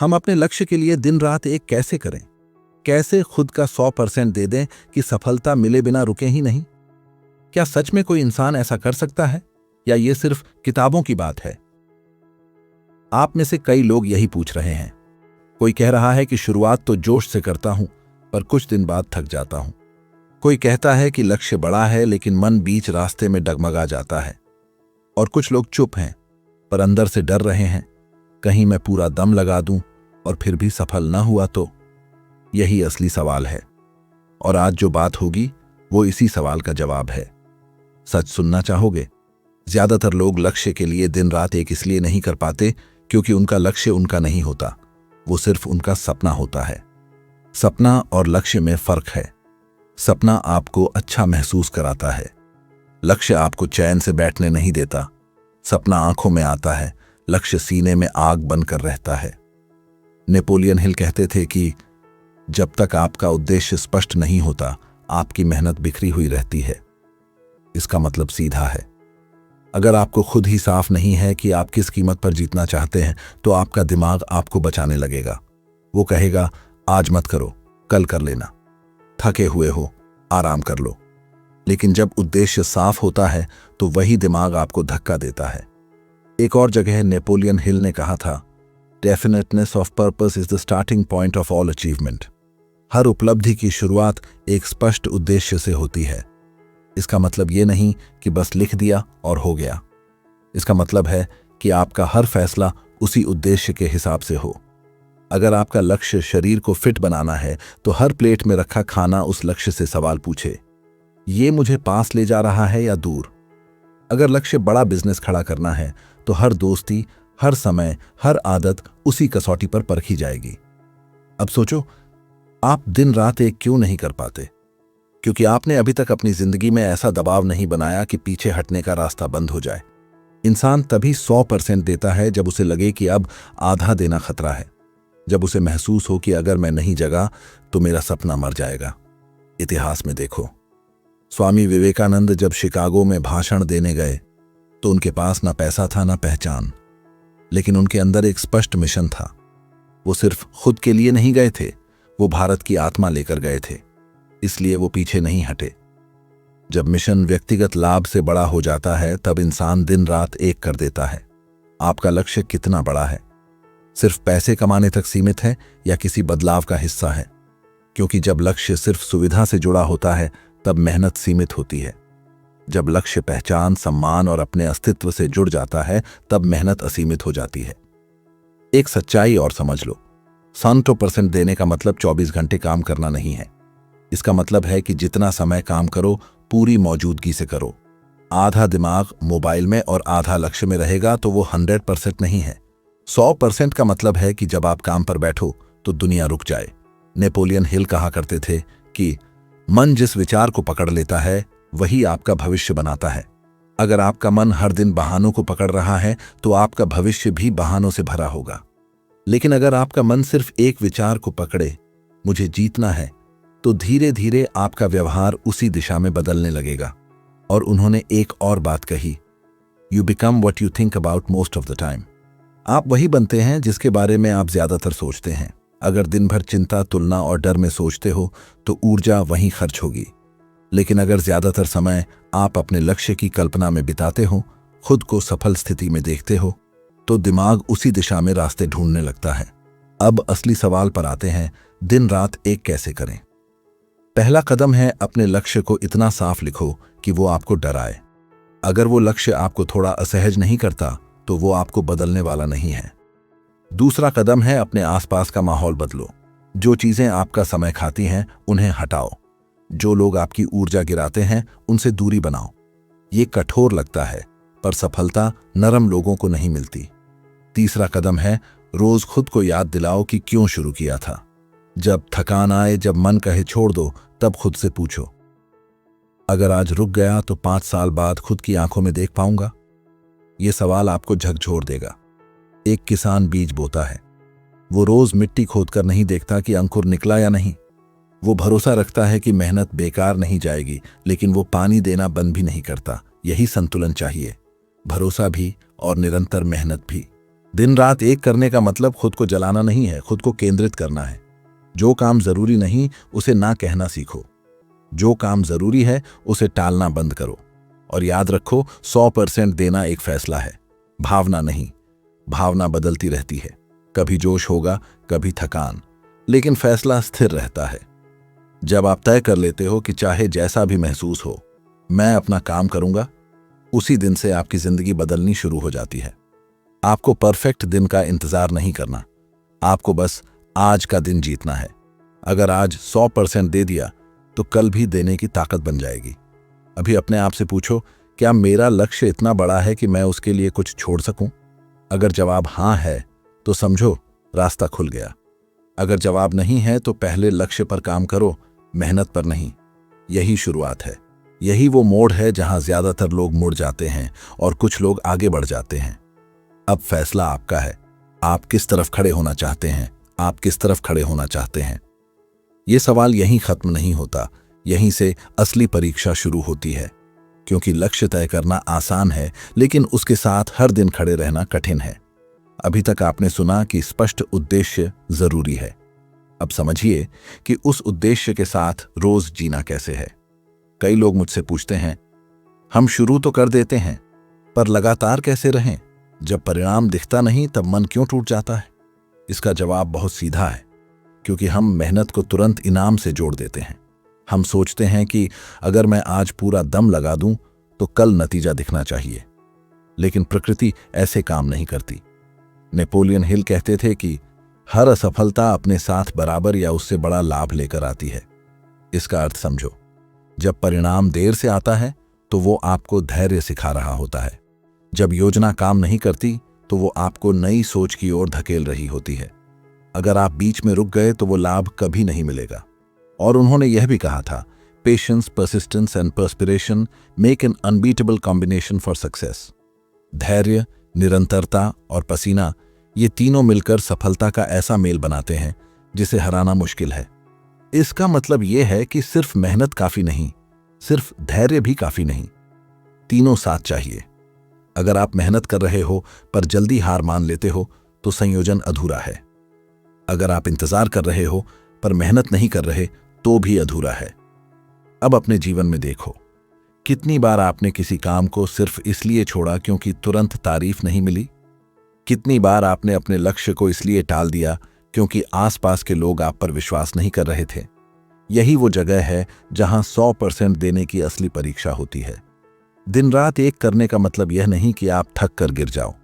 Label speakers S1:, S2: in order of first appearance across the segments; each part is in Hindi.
S1: हम अपने लक्ष्य के लिए दिन रात एक कैसे करें? कैसे खुद का 100% दे दें कि सफलता मिले बिना रुके ही नहीं? क्या सच में कोई इंसान ऐसा कर सकता है या ये सिर्फ किताबों की बात है? आप में से कई लोग यही पूछ रहे हैं। कोई कह रहा है कि शुरुआत तो जोश से करता हूं, पर कुछ दिन बाद थक जाता हूं। कोई कहता है कि लक्ष्य बड़ा है लेकिन मन बीच रास्ते में डगमगा जाता है। और कुछ लोग चुप हैं पर अंदर से डर रहे हैं, कहीं मैं पूरा दम लगा दूं और फिर भी सफल ना हुआ तो। यही असली सवाल है और आज जो बात होगी वो इसी सवाल का जवाब है। सच सुनना चाहोगे? ज्यादातर लोग लक्ष्य के लिए दिन रात एक इसलिए नहीं कर पाते क्योंकि उनका लक्ष्य उनका नहीं होता, वो सिर्फ उनका सपना होता है। सपना और लक्ष्य में फर्क है। सपना आपको अच्छा महसूस कराता है, लक्ष्य आपको चैन से बैठने नहीं देता। सपना आंखों में आता है, लक्ष्य सीने में आग बनकर रहता है। नेपोलियन हिल कहते थे कि जब तक आपका उद्देश्य स्पष्ट नहीं होता, आपकी मेहनत बिखरी हुई रहती है। इसका मतलब सीधा है, अगर आपको खुद ही साफ नहीं है कि आप किस कीमत पर जीतना चाहते हैं, तो आपका दिमाग आपको बचाने लगेगा। वो कहेगा, आज मत करो, कल कर लेना, थके हुए हो, आराम कर लो। लेकिन जब उद्देश्य साफ होता है तो वही दिमाग आपको धक्का देता है। एक और जगह नेपोलियन हिल ने कहा था, definiteness of purpose is the starting point of all achievement. हर उपलब्धि की शुरुआत एक स्पष्ट उद्देश्य से होती है। इसका मतलब ये नहीं कि बस लिख दिया और हो गया। इसका मतलब है कि आपका हर फैसला उसी उद्देश्य के हिसाब से हो। अगर आपका लक्ष्य शरीर को फिट बनाना है तो हर प्लेट में रखा खाना उस लक्ष्य से सवाल पूछे, ये मुझे पास ले जा रहा है या दूर? अगर लक्ष्य बड़ा बिजनेस खड़ा करना है तो हर दोस्ती, हर समय, हर आदत उसी कसौटी पर परखी जाएगी। अब सोचो, आप दिन रात एक क्यों नहीं कर पाते? क्योंकि आपने अभी तक अपनी जिंदगी में ऐसा दबाव नहीं बनाया कि पीछे हटने का रास्ता बंद हो जाए। इंसान तभी 100% देता है जब उसे लगे कि अब आधा देना खतरा है, जब उसे महसूस हो कि अगर मैं नहीं जगा तो मेरा सपना मर जाएगा। इतिहास में देखो, स्वामी विवेकानंद जब शिकागो में भाषण देने गए तो उनके पास ना पैसा था ना पहचान, लेकिन उनके अंदर एक स्पष्ट मिशन था। वो सिर्फ खुद के लिए नहीं गए थे, वो भारत की आत्मा लेकर गए थे, इसलिए वो पीछे नहीं हटे। जब मिशन व्यक्तिगत लाभ से बड़ा हो जाता है तब इंसान दिन रात एक कर देता है। आपका लक्ष्य कितना बड़ा है? सिर्फ पैसे कमाने तक सीमित है या किसी बदलाव का हिस्सा है? क्योंकि जब लक्ष्य सिर्फ सुविधा से जुड़ा होता है तब मेहनत सीमित होती है। जब लक्ष्य पहचान, सम्मान और अपने अस्तित्व से जुड़ जाता है तब मेहनत असीमित हो जाती है। एक सच्चाई और समझ लो, 100% देने का मतलब 24 घंटे काम करना नहीं है। इसका मतलब है कि जितना समय काम करो पूरी मौजूदगी से करो। आधा दिमाग मोबाइल में और आधा लक्ष्य में रहेगा तो वो 100% नहीं है। 100% का मतलब है कि जब आप काम पर बैठो तो दुनिया रुक जाए। नेपोलियन हिल कहा करते थे कि मन जिस विचार को पकड़ लेता है वही आपका भविष्य बनाता है। अगर आपका मन हर दिन बहानों को पकड़ रहा है तो आपका भविष्य भी बहानों से भरा होगा। लेकिन अगर आपका मन सिर्फ एक विचार को पकड़े, मुझे जीतना है, तो धीरे धीरे आपका व्यवहार उसी दिशा में बदलने लगेगा। और उन्होंने एक और बात कही, you become what you think about most of the time. आप वही बनते हैं जिसके बारे में आप ज्यादातर सोचते हैं। अगर दिन भर चिंता, तुलना और डर में सोचते हो तो ऊर्जा वहीं खर्च होगी। लेकिन अगर ज्यादातर समय आप अपने लक्ष्य की कल्पना में बिताते हो, खुद को सफल स्थिति में देखते हो, तो दिमाग उसी दिशा में रास्ते ढूंढने लगता है। अब असली सवाल पर आते हैं, दिन रात एक कैसे करें? पहला कदम है अपने लक्ष्य को इतना साफ लिखो कि वो आपको डराए। अगर वो लक्ष्य आपको थोड़ा असहज नहीं करता तो वो आपको बदलने वाला नहीं है। दूसरा कदम है अपने आसपास का माहौल बदलो। जो चीजें आपका समय खाती हैं उन्हें हटाओ। जो लोग आपकी ऊर्जा गिराते हैं उनसे दूरी बनाओ। ये कठोर लगता है पर सफलता नरम लोगों को नहीं मिलती। तीसरा कदम है रोज खुद को याद दिलाओ कि क्यों शुरू किया था। जब थकान आए, जब मन कहे छोड़ दो, तब खुद से पूछो, अगर आज रुक गया तो 5 साल बाद खुद की आंखों में देख पाऊंगा? ये सवाल आपको झकझोर देगा। एक किसान बीज बोता है, वो रोज मिट्टी खोदकर नहीं देखता कि अंकुर निकला या नहीं। वो भरोसा रखता है कि मेहनत बेकार नहीं जाएगी, लेकिन वो पानी देना बंद भी नहीं करता। यही संतुलन चाहिए, भरोसा भी और निरंतर मेहनत भी। दिन रात एक करने का मतलब खुद को जलाना नहीं है, खुद को केंद्रित करना है। जो काम जरूरी नहीं उसे ना कहना सीखो। जो काम जरूरी है उसे टालना बंद करो। और याद रखो, 100% देना एक फैसला है, भावना नहीं। भावना बदलती रहती है, कभी जोश होगा, कभी थकान, लेकिन फैसला स्थिर रहता है। जब आप तय कर लेते हो कि चाहे जैसा भी महसूस हो, मैं अपना काम करूंगा, उसी दिन से आपकी जिंदगी बदलनी शुरू हो जाती है। आपको परफेक्ट दिन का इंतजार नहीं करना, आपको बस आज का दिन जीतना है। अगर आज 100% दे दिया तो कल भी देने की ताकत बन जाएगी। अभी अपने आप से पूछो, क्या मेरा लक्ष्य इतना बड़ा है कि मैं उसके लिए कुछ छोड़ सकूं? अगर जवाब हाँ है तो समझो रास्ता खुल गया। अगर जवाब नहीं है तो पहले लक्ष्य पर काम करो, मेहनत पर नहीं। यही शुरुआत है, यही वो मोड़ है जहां ज्यादातर लोग मुड़ जाते हैं और कुछ लोग आगे बढ़ जाते हैं। अब फैसला आपका है, आप किस तरफ खड़े होना चाहते हैं, आप किस तरफ खड़े होना चाहते हैं। ये सवाल यहीं खत्म नहीं होता, यहीं से असली परीक्षा शुरू होती है। क्योंकि लक्ष्य तय करना आसान है, लेकिन उसके साथ हर दिन खड़े रहना कठिन है। अभी तक आपने सुना कि स्पष्ट उद्देश्य जरूरी है। अब समझिए कि उस उद्देश्य के साथ रोज जीना कैसे है। कई लोग मुझसे पूछते हैं, हम शुरू तो कर देते हैं, पर लगातार कैसे रहें? जब परिणाम दिखता नहीं तब मन क्यों टूट जाता है? इसका जवाब बहुत सीधा है, क्योंकि हम मेहनत को तुरंत इनाम से जोड़ देते हैं। हम सोचते हैं कि अगर मैं आज पूरा दम लगा दूं तो कल नतीजा दिखना चाहिए, लेकिन प्रकृति ऐसे काम नहीं करती। नेपोलियन हिल कहते थे कि हर असफलता अपने साथ बराबर या उससे बड़ा लाभ लेकर आती है। इसका अर्थ समझो, जब परिणाम देर से आता है तो वो आपको धैर्य सिखा रहा होता है। जब योजना काम नहीं करती तो वो आपको नई सोच की ओर धकेल रही होती है। अगर आप बीच में रुक गए तो वो लाभ कभी नहीं मिलेगा। और उन्होंने यह भी कहा था, patience, persistence and perspiration make an unbeatable combination for success. धैर्य, निरंतरता और पसीना, ये तीनों मिलकर सफलता का ऐसा मेल बनाते हैं जिसे हराना मुश्किल है। इसका मतलब यह है कि सिर्फ मेहनत काफी नहीं, सिर्फ धैर्य भी काफी नहीं, तीनों साथ चाहिए। अगर आप मेहनत कर रहे हो पर जल्दी हार मान लेते हो तो संयोजन अधूरा है। अगर आप इंतजार कर रहे हो पर मेहनत नहीं कर रहे तो भी अधूरा है। अब अपने जीवन में देखो, कितनी बार आपने किसी काम को सिर्फ इसलिए छोड़ा क्योंकि तुरंत तारीफ नहीं मिली? कितनी बार आपने अपने लक्ष्य को इसलिए टाल दिया क्योंकि आसपास के लोग आप पर विश्वास नहीं कर रहे थे? यही वो जगह है जहां 100% देने की असली परीक्षा होती है। दिन रात एक करने का मतलब यह नहीं कि आप थक कर गिर जाओ।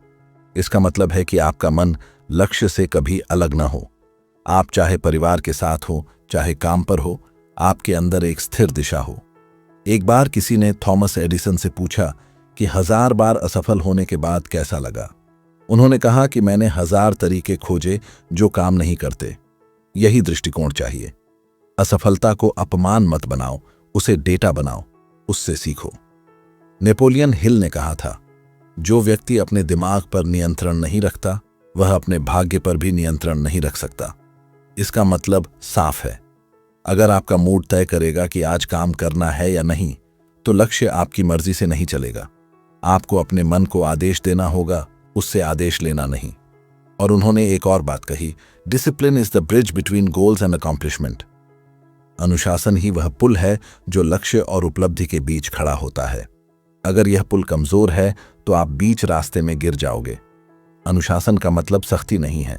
S1: इसका मतलब है कि आपका मन लक्ष्य से कभी अलग ना हो। आप चाहे परिवार के साथ हो, चाहे काम पर हो, आपके अंदर एक स्थिर दिशा हो। एक बार किसी ने थॉमस एडिसन से पूछा कि 1000 बार असफल होने के बाद कैसा लगा। उन्होंने कहा कि मैंने 1000 तरीके खोजे जो काम नहीं करते। यही दृष्टिकोण चाहिए। असफलता को अपमान मत बनाओ, उसे डेटा बनाओ, उससे सीखो। नेपोलियन हिल ने कहा था, जो व्यक्ति अपने दिमाग पर नियंत्रण नहीं रखता वह अपने भाग्य पर भी नियंत्रण नहीं रख सकता। इसका मतलब साफ है, अगर आपका मूड तय करेगा कि आज काम करना है या नहीं, तो लक्ष्य आपकी मर्जी से नहीं चलेगा। आपको अपने मन को आदेश देना होगा, उससे आदेश लेना नहीं। और उन्होंने एक और बात कही, discipline is the bridge between goals and accomplishment. अनुशासन ही वह पुल है जो लक्ष्य और उपलब्धि के बीच खड़ा होता है। अगर यह पुल कमजोर है तो आप बीच रास्ते में गिर जाओगे। अनुशासन का मतलब सख्ती नहीं है,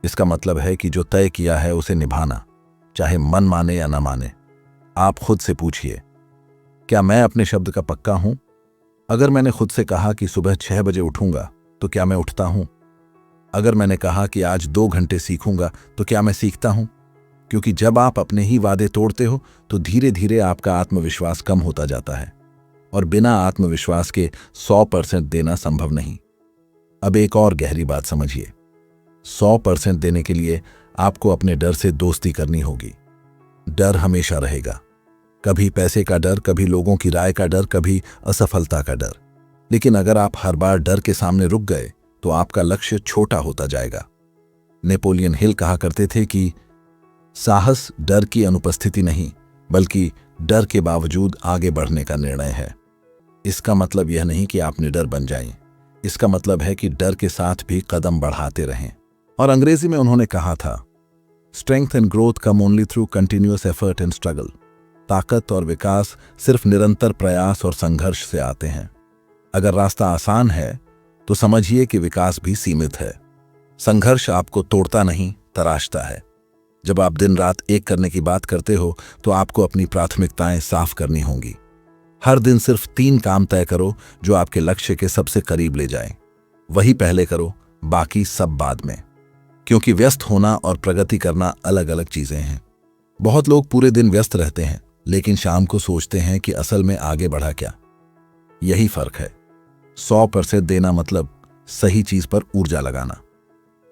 S1: इसका मतलब है कि जो तय किया है उसे निभाना, चाहे मन माने या ना माने। आप खुद से पूछिए, क्या मैं अपने शब्द का पक्का हूं? अगर मैंने खुद से कहा कि सुबह 6 बजे उठूंगा तो क्या मैं उठता हूं? अगर मैंने कहा कि आज 2 घंटे सीखूंगा तो क्या मैं सीखता हूं? क्योंकि जब आप अपने ही वादे तोड़ते हो तो धीरे धीरे आपका आत्मविश्वास कम होता जाता है, और बिना आत्मविश्वास के 100% देना संभव नहीं। अब एक और गहरी बात समझिए, 100% देने के लिए आपको अपने डर से दोस्ती करनी होगी। डर हमेशा रहेगा, कभी पैसे का डर, कभी लोगों की राय का डर, कभी असफलता का डर। लेकिन अगर आप हर बार डर के सामने रुक गए तो आपका लक्ष्य छोटा होता जाएगा। नेपोलियन हिल कहा करते थे कि साहस डर की अनुपस्थिति नहीं, बल्कि डर के बावजूद आगे बढ़ने का निर्णय है। इसका मतलब यह नहीं कि आप निडर बन जाएं, इसका मतलब है कि डर के साथ भी कदम बढ़ाते रहें। और अंग्रेजी में उन्होंने कहा था, strength and growth come only through continuous effort and struggle. ताकत और विकास सिर्फ निरंतर प्रयास और संघर्ष से आते हैं। अगर रास्ता आसान है तो समझिए कि विकास भी सीमित है। संघर्ष आपको तोड़ता नहीं, तराशता है। जब आप दिन रात एक करने की बात करते हो तो आपको अपनी प्राथमिकताएं साफ करनी होंगी। हर दिन सिर्फ 3 काम तय करो जो आपके लक्ष्य के सबसे करीब ले जाएं। वही पहले करो, बाकी सब बाद में। क्योंकि व्यस्त होना और प्रगति करना अलग अलग चीजें हैं। बहुत लोग पूरे दिन व्यस्त रहते हैं लेकिन शाम को सोचते हैं कि असल में आगे बढ़ा क्या। यही फर्क है। 100% देना मतलब सही चीज पर ऊर्जा लगाना।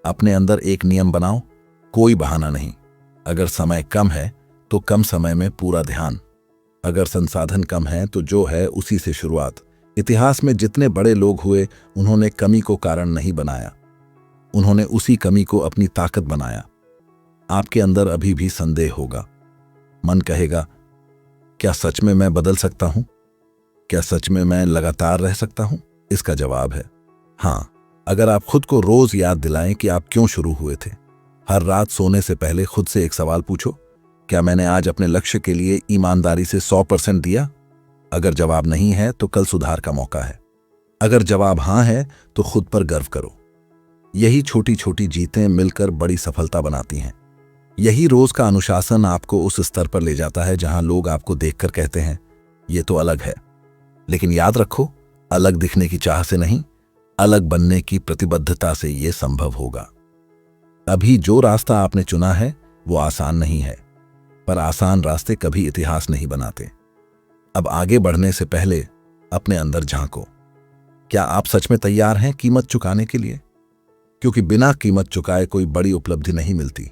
S1: अपने अंदर एक नियम बनाओ, कोई बहाना नहीं। अगर समय कम है तो कम समय में पूरा ध्यान। अगर संसाधन कम है तो जो है उसी से शुरुआत। इतिहास में जितने बड़े लोग हुए उन्होंने कमी को कारण नहीं बनाया, उन्होंने उसी कमी को अपनी ताकत बनाया। आपके अंदर अभी भी संदेह होगा। मन कहेगा, क्या सच में मैं बदल सकता हूं? क्या सच में मैं लगातार रह सकता हूं? इसका जवाब है हां, अगर आप खुद को रोज याद दिलाएं कि आप क्यों शुरू हुए थे। हर रात सोने से पहले खुद से एक सवाल पूछो, क्या मैंने आज अपने लक्ष्य के लिए ईमानदारी से 100% दिया? अगर जवाब नहीं है तो कल सुधार का मौका है। अगर जवाब हां है तो खुद पर गर्व करो। यही छोटी छोटी जीतें मिलकर बड़ी सफलता बनाती हैं। यही रोज का अनुशासन आपको उस स्तर पर ले जाता है जहां लोग आपको देखकर कहते हैं, ये तो अलग है। लेकिन याद रखो, अलग दिखने की चाह से नहीं, अलग बनने की प्रतिबद्धता से यह संभव होगा। अभी जो रास्ता आपने चुना है वो आसान नहीं है, पर आसान रास्ते कभी इतिहास नहीं बनाते। अब आगे बढ़ने से पहले अपने अंदर झांको। क्या आप सच में तैयार हैं कीमत चुकाने के लिए? क्योंकि बिना कीमत चुकाए कोई बड़ी उपलब्धि नहीं मिलती,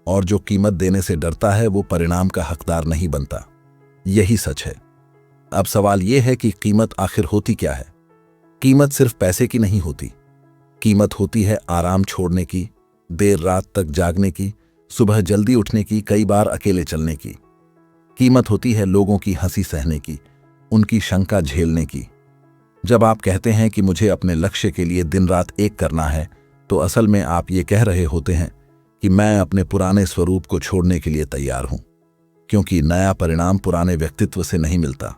S1: और जो कीमत देने से डरता है वो परिणाम का हकदार नहीं बनता। यही सच है। अब सवाल यह है कि कीमत आखिर होती क्या है? कीमत सिर्फ पैसे की नहीं होती। कीमत होती है आराम छोड़ने की, देर रात तक जागने की, सुबह जल्दी उठने की, कई बार अकेले चलने की। कीमत होती है लोगों की हंसी सहने की, उनकी शंका झेलने की। जब आप कहते हैं कि मुझे अपने लक्ष्य के लिए दिन रात एक करना है, तो असल में आप ये कह रहे होते हैं कि मैं अपने पुराने स्वरूप को छोड़ने के लिए तैयार हूं। क्योंकि नया परिणाम पुराने व्यक्तित्व से नहीं मिलता।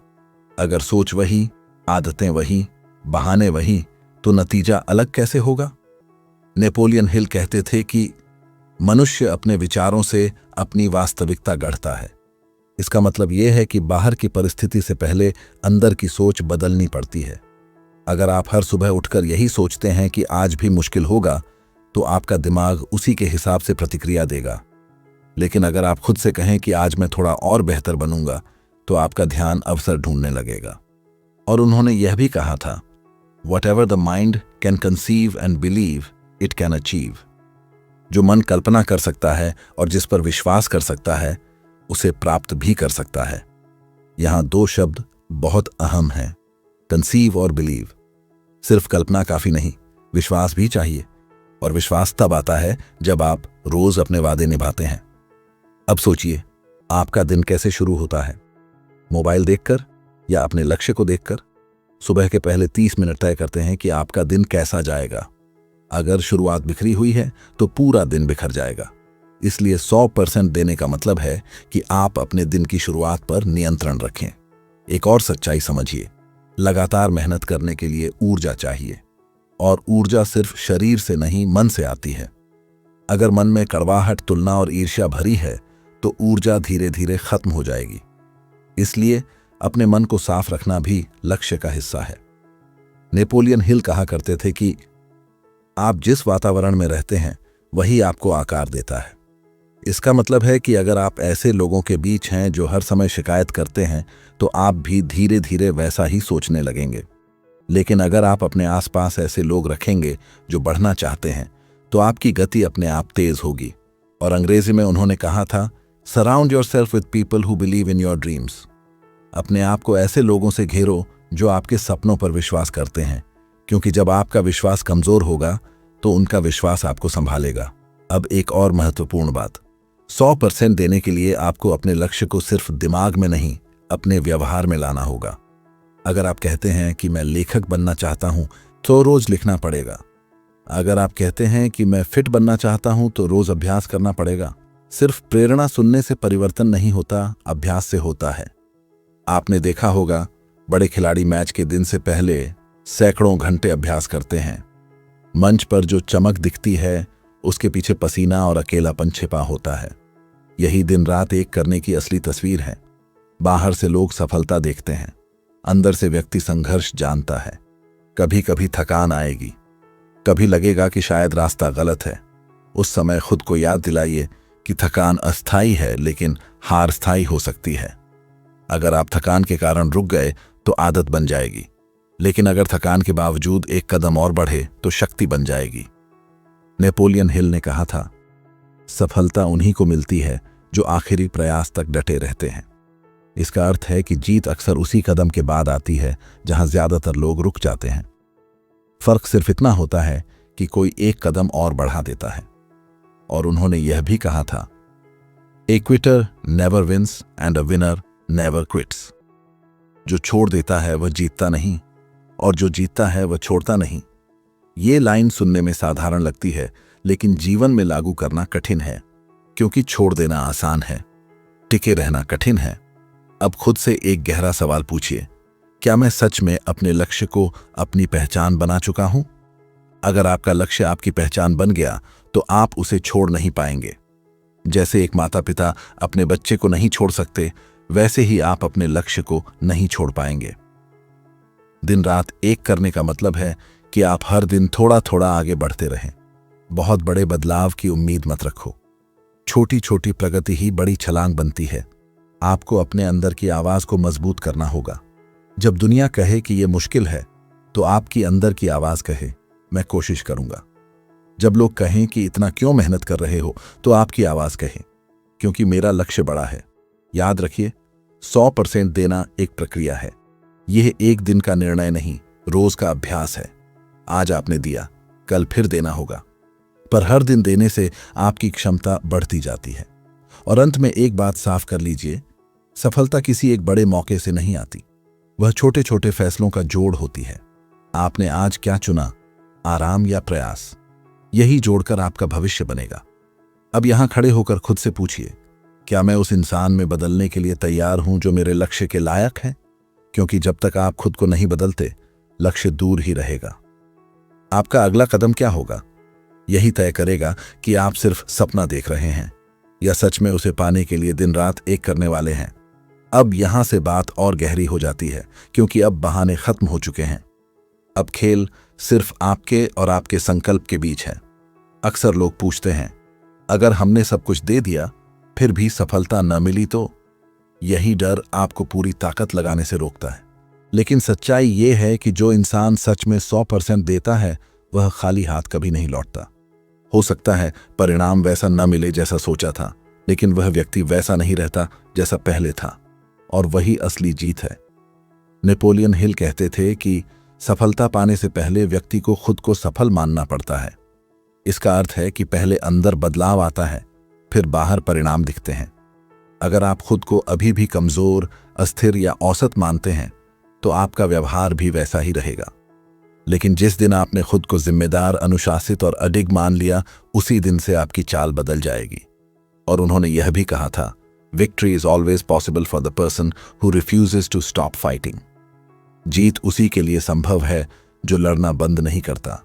S1: अगर सोच वही, आदतें वही, बहाने वही, तो नतीजा अलग कैसे होगा? नेपोलियन हिल कहते थे कि मनुष्य अपने विचारों से अपनी वास्तविकता गढ़ता है। इसका मतलब यह है कि बाहर की परिस्थिति से पहले अंदर की सोच बदलनी पड़ती है। अगर आप हर सुबह उठकर यही सोचते हैं कि आज भी मुश्किल होगा, तो आपका दिमाग उसी के हिसाब से प्रतिक्रिया देगा। लेकिन अगर आप खुद से कहें कि आज मैं थोड़ा और बेहतर बनूंगा, तो आपका ध्यान अवसर ढूंढने लगेगा। और उन्होंने यह भी कहा था, Whatever the mind can conceive and believe, it can achieve। जो मन कल्पना कर सकता है और जिस पर विश्वास कर सकता है, उसे प्राप्त भी कर सकता है। यहां 2 शब्द बहुत अहम हैं, कंसीव और बिलीव। सिर्फ कल्पना काफी नहीं, विश्वास भी चाहिए। और विश्वास तब आता है जब आप रोज अपने वादे निभाते हैं। अब सोचिए, आपका दिन कैसे शुरू होता है? मोबाइल देखकर या अपने लक्ष्य को देखकर? सुबह के पहले 30 मिनट तय करते हैं कि आपका दिन कैसा जाएगा। अगर शुरुआत बिखरी हुई है तो पूरा दिन बिखर जाएगा। इसलिए 100% देने का मतलब है कि आप अपने दिन की शुरुआत पर नियंत्रण रखें। एक और सच्चाई समझिए, लगातार मेहनत करने के लिए ऊर्जा चाहिए, और ऊर्जा सिर्फ शरीर से नहीं, मन से आती है। अगर मन में कड़वाहट, तुलना और ईर्ष्या भरी है तो ऊर्जा धीरे धीरे खत्म हो जाएगी। इसलिए अपने मन को साफ रखना भी लक्ष्य का हिस्सा है। नेपोलियन हिल कहा करते थे कि आप जिस वातावरण में रहते हैं वही आपको आकार देता है। इसका मतलब है कि अगर आप ऐसे लोगों के बीच हैं जो हर समय शिकायत करते हैं, तो आप भी धीरे धीरे वैसा ही सोचने लगेंगे। लेकिन अगर आप अपने आसपास ऐसे लोग रखेंगे जो बढ़ना चाहते हैं, तो आपकी गति अपने आप तेज होगी। और अंग्रेजी में उन्होंने कहा था, surround yourself with people who believe in your dreams. अपने आप को ऐसे लोगों से घेरो जो आपके सपनों पर विश्वास करते हैं, क्योंकि जब आपका विश्वास कमजोर होगा तो उनका विश्वास आपको संभालेगा। अब एक और महत्वपूर्ण बात, 100% देने के लिए आपको अपने लक्ष्य को सिर्फ दिमाग में नहीं, अपने व्यवहार में लाना होगा। अगर आप कहते हैं कि मैं लेखक बनना चाहता हूं तो रोज लिखना पड़ेगा। अगर आप कहते हैं कि मैं फिट बनना चाहता हूं तो रोज अभ्यास करना पड़ेगा। सिर्फ प्रेरणा सुनने से परिवर्तन नहीं होता, अभ्यास से होता है। आपने देखा होगा, बड़े खिलाड़ी मैच के दिन से पहले सैकड़ों घंटे अभ्यास करते हैं। मंच पर जो चमक दिखती है उसके पीछे पसीना और अकेलापन छिपा होता है। यही दिन रात एक करने की असली तस्वीर है। बाहर से लोग सफलता देखते हैं, अंदर से व्यक्ति संघर्ष जानता है। कभी कभी थकान आएगी, कभी लगेगा कि शायद रास्ता गलत है। उस समय खुद को याद दिलाइए कि थकान अस्थायी है, लेकिन हार स्थायी हो सकती है। अगर आप थकान के कारण रुक गए तो आदत बन जाएगी, लेकिन अगर थकान के बावजूद एक कदम और बढ़े तो शक्ति बन जाएगी। नेपोलियन हिल ने कहा था, सफलता उन्हीं को मिलती है जो आखिरी प्रयास तक डटे रहते हैं। इसका अर्थ है कि जीत अक्सर उसी कदम के बाद आती है जहां ज्यादातर लोग रुक जाते हैं। फर्क सिर्फ इतना होता है कि कोई एक कदम और बढ़ा देता है। और उन्होंने यह भी कहा था, a quitter never wins and a winner never quits. जो छोड़ देता है वह जीतता नहीं, और जो जीतता है वह छोड़ता नहीं। ये लाइन सुनने में साधारण लगती है, लेकिन जीवन में लागू करना कठिन है, क्योंकि छोड़ देना आसान है, टिके रहना कठिन है। अब खुद से एक गहरा सवाल पूछिए, क्या मैं सच में अपने लक्ष्य को अपनी पहचान बना चुका हूं? अगर आपका लक्ष्य आपकी पहचान बन गया तो आप उसे छोड़ नहीं पाएंगे। जैसे एक माता पिता अपने बच्चे को नहीं छोड़ सकते, वैसे ही आप अपने लक्ष्य को नहीं छोड़ पाएंगे। दिन रात एक करने का मतलब है कि आप हर दिन थोड़ा थोड़ा आगे बढ़ते रहें। बहुत बड़े बदलाव की उम्मीद मत रखो। छोटी छोटी प्रगति ही बड़ी छलांग बनती है। आपको अपने अंदर की आवाज को मजबूत करना होगा। जब दुनिया कहे कि यह मुश्किल है, तो आपकी अंदर की आवाज कहे, मैं कोशिश करूंगा। जब लोग कहें कि इतना क्यों मेहनत कर रहे हो, तो आपकी आवाज कहे, क्योंकि मेरा लक्ष्य बड़ा है। याद रखिए, 100% देना एक प्रक्रिया है। यह एक दिन का निर्णय नहीं, रोज का अभ्यास है। आज आपने दिया, कल फिर देना होगा, पर हर दिन देने से आपकी क्षमता बढ़ती जाती है। और अंत में एक बात साफ कर लीजिए, सफलता किसी एक बड़े मौके से नहीं आती, वह छोटे छोटे फैसलों का जोड़ होती है। आपने आज क्या चुना, आराम या प्रयास, यही जोड़कर आपका भविष्य बनेगा। अब यहां खड़े होकर खुद से पूछिए, क्या मैं उस इंसान में बदलने के लिए तैयार हूं जो मेरे लक्ष्य के लायक है? क्योंकि जब तक आप खुद को नहीं बदलते, लक्ष्य दूर ही रहेगा। आपका अगला कदम क्या होगा, यही तय करेगा कि आप सिर्फ सपना देख रहे हैं या सच में उसे पाने के लिए दिन रात एक करने वाले हैं। अब यहां से बात और गहरी हो जाती है, क्योंकि अब बहाने खत्म हो चुके हैं। अब खेल सिर्फ आपके और आपके संकल्प के बीच है। अक्सर लोग पूछते हैं, अगर हमने सब कुछ दे दिया फिर भी सफलता न मिली तो? यही डर आपको पूरी ताकत लगाने से रोकता है। लेकिन सच्चाई ये है कि जो इंसान सच में 100% देता है, वह खाली हाथ कभी नहीं लौटता। हो सकता है परिणाम वैसा न मिले जैसा सोचा था, लेकिन वह व्यक्ति वैसा नहीं रहता जैसा पहले था, और वही असली जीत है। नेपोलियन हिल कहते थे कि सफलता पाने से पहले व्यक्ति को खुद को सफल मानना पड़ता है। इसका अर्थ है कि पहले अंदर बदलाव आता है, फिर बाहर परिणाम दिखते हैं। अगर आप खुद को अभी भी कमजोर, अस्थिर या औसत मानते हैं, तो आपका व्यवहार भी वैसा ही रहेगा। लेकिन जिस दिन आपने खुद को जिम्मेदार, अनुशासित और अडिग मान लिया, उसी दिन से आपकी चाल बदल जाएगी। और उन्होंने यह भी कहा था, victory is always possible for the person who refuses to stop fighting. जीत उसी के लिए संभव है जो लड़ना बंद नहीं करता।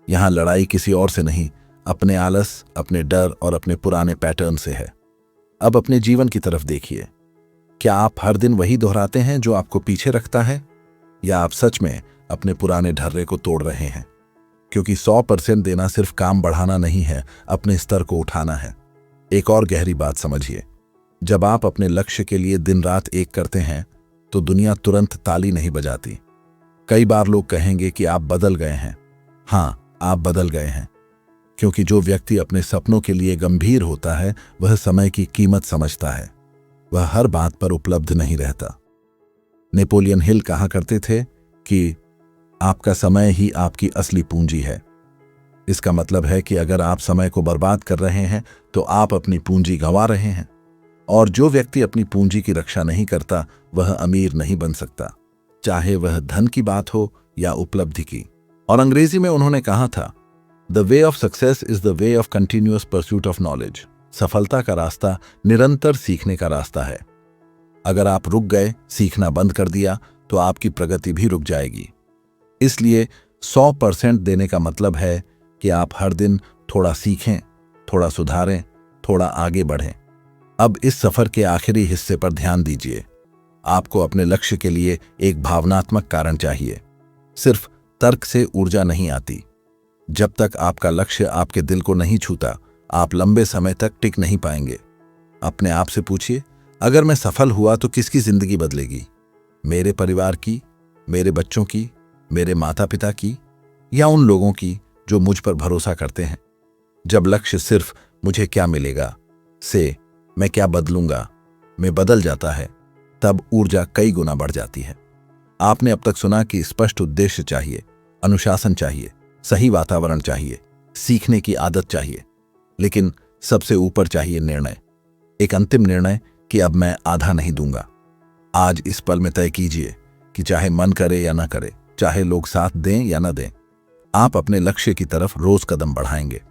S1: यहां लड़ाई किसी और से नहीं, अपने आलस, अपने डर और अपने पुराने पैटर्न से है। अब अपने जीवन की तरफ देखिए। क्या आप हर दिन वही दोहराते हैं जो आपको पीछे रखता है, या आप सच में अपने पुराने ढर्रे को तोड़ रहे हैं? क्योंकि 100% देना सिर्फ काम बढ़ाना नहीं है, अपने स्तर को उठाना है। एक और गहरी बात समझिए, जब आप अपने लक्ष्य के लिए दिन रात एक करते हैं, तो दुनिया तुरंत ताली नहीं बजाती। कई बार लोग कहेंगे कि आप बदल गए हैं। हाँ, आप बदल गए हैं, क्योंकि जो व्यक्ति अपने सपनों के लिए गंभीर होता है, वह समय की कीमत समझता है। वह हर बात पर उपलब्ध नहीं रहता। नेपोलियन हिल कहा करते थे कि आपका समय ही आपकी असली पूंजी है। इसका मतलब है कि अगर आप समय को बर्बाद कर रहे हैं, तो आप अपनी पूंजी गंवा रहे हैं। और जो व्यक्ति अपनी पूंजी की रक्षा नहीं करता, वह अमीर नहीं बन सकता, चाहे वह धन की बात हो या उपलब्धि की। और अंग्रेजी में उन्होंने कहा था, the way of success is the way of continuous pursuit of knowledge. सफलता का रास्ता निरंतर सीखने का रास्ता है। अगर आप रुक गए, सीखना बंद कर दिया, तो आपकी प्रगति भी रुक जाएगी। इसलिए 100% देने का मतलब है कि आप हर दिन थोड़ा सीखें, थोड़ा सुधारें, थोड़ा आगे बढ़ें। अब इस सफर के आखिरी हिस्से पर ध्यान दीजिए। आपको अपने लक्ष्य के लिए एक भावनात्मक कारण चाहिए। सिर्फ तर्क से ऊर्जा नहीं आती। जब तक आपका लक्ष्य आपके दिल को नहीं छूता, आप लंबे समय तक टिक नहीं पाएंगे। अपने आप से पूछिए, अगर मैं सफल हुआ तो किसकी जिंदगी बदलेगी? मेरे परिवार की, मेरे बच्चों की, मेरे माता पिता की, या उन लोगों की जो मुझ पर भरोसा करते हैं? जब लक्ष्य सिर्फ मुझे क्या मिलेगा से मैं क्या बदलूंगा में बदल जाता है, तब ऊर्जा कई गुना बढ़ जाती है। आपने अब तक सुना कि स्पष्ट उद्देश्य चाहिए, अनुशासन चाहिए, सही वातावरण चाहिए, सीखने की आदत चाहिए, लेकिन सबसे ऊपर चाहिए निर्णय। एक अंतिम निर्णय कि अब मैं आधा नहीं दूंगा। आज इस पल में तय कीजिए कि चाहे मन करे या ना करे, चाहे लोग साथ दें या ना दें, आप अपने लक्ष्य की तरफ रोज कदम बढ़ाएंगे।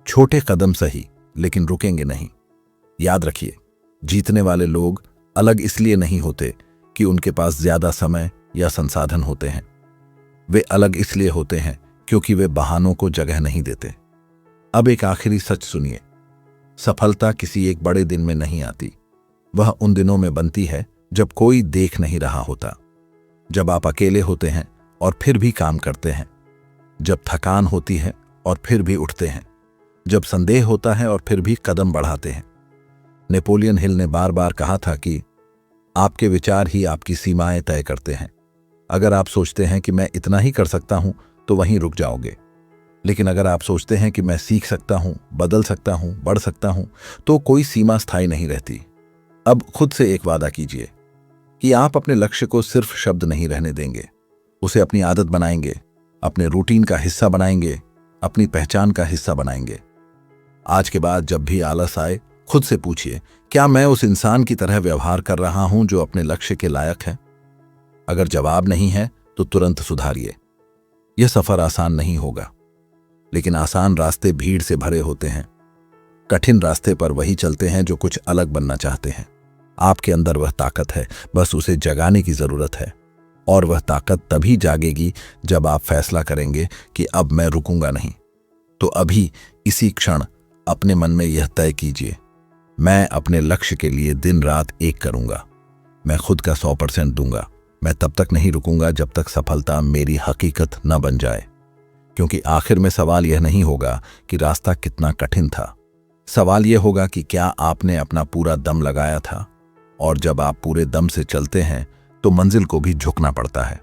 S1: छोटे कदम सही, लेकिन रुकेंगे नहीं। याद रखिए, जीतने वाले लोग अलग इसलिए नहीं होते कि उनके पास ज्यादा समय या संसाधन होते हैं। वे अलग इसलिए होते हैं क्योंकि वे बहानों को जगह नहीं देते। अब एक आखिरी सच सुनिए, सफलता किसी एक बड़े दिन में नहीं आती। वह उन दिनों में बनती है जब कोई देख नहीं रहा होता, जब आप अकेले होते हैं और फिर भी काम करते हैं, जब थकान होती है और फिर भी उठते हैं, जब संदेह होता है और फिर भी कदम बढ़ाते हैं। नेपोलियन हिल ने बार बार कहा था कि आपके विचार ही आपकी सीमाएं तय करते हैं। अगर आप सोचते हैं कि मैं इतना ही कर सकता हूं, तो वहीं रुक जाओगे। लेकिन अगर आप सोचते हैं कि मैं सीख सकता हूं, बदल सकता हूं, बढ़ सकता हूं, तो कोई सीमा स्थायी नहीं रहती। अब खुद से एक वादा कीजिए कि आप अपने लक्ष्य को सिर्फ शब्द नहीं रहने देंगे, उसे अपनी आदत बनाएंगे, अपने रूटीन का हिस्सा बनाएंगे, अपनी पहचान का हिस्सा बनाएंगे। आज के बाद जब भी आलस आए, खुद से पूछिए, क्या मैं उस इंसान की तरह व्यवहार कर रहा हूं जो अपने लक्ष्य के लायक है? अगर जवाब नहीं है तो तुरंत सुधारिए। यह सफर आसान नहीं होगा, लेकिन आसान रास्ते भीड़ से भरे होते हैं। कठिन रास्ते पर वही चलते हैं जो कुछ अलग बनना चाहते हैं। आपके अंदर वह ताकत है, बस उसे जगाने की जरूरत है। और वह ताकत तभी जागेगी जब आप फैसला करेंगे कि अब मैं रुकूंगा नहीं। तो अभी इसी क्षण अपने मन में यह तय कीजिए, मैं अपने लक्ष्य के लिए दिन रात एक करूंगा। मैं खुद का 100% दूंगा। मैं तब तक नहीं रुकूंगा जब तक सफलता मेरी हकीकत न बन जाए। क्योंकि आखिर में सवाल यह नहीं होगा कि रास्ता कितना कठिन था। सवाल यह होगा कि क्या आपने अपना पूरा दम लगाया था। और जब आप पूरे दम से चलते हैं तो मंजिल को भी झुकना पड़ता है।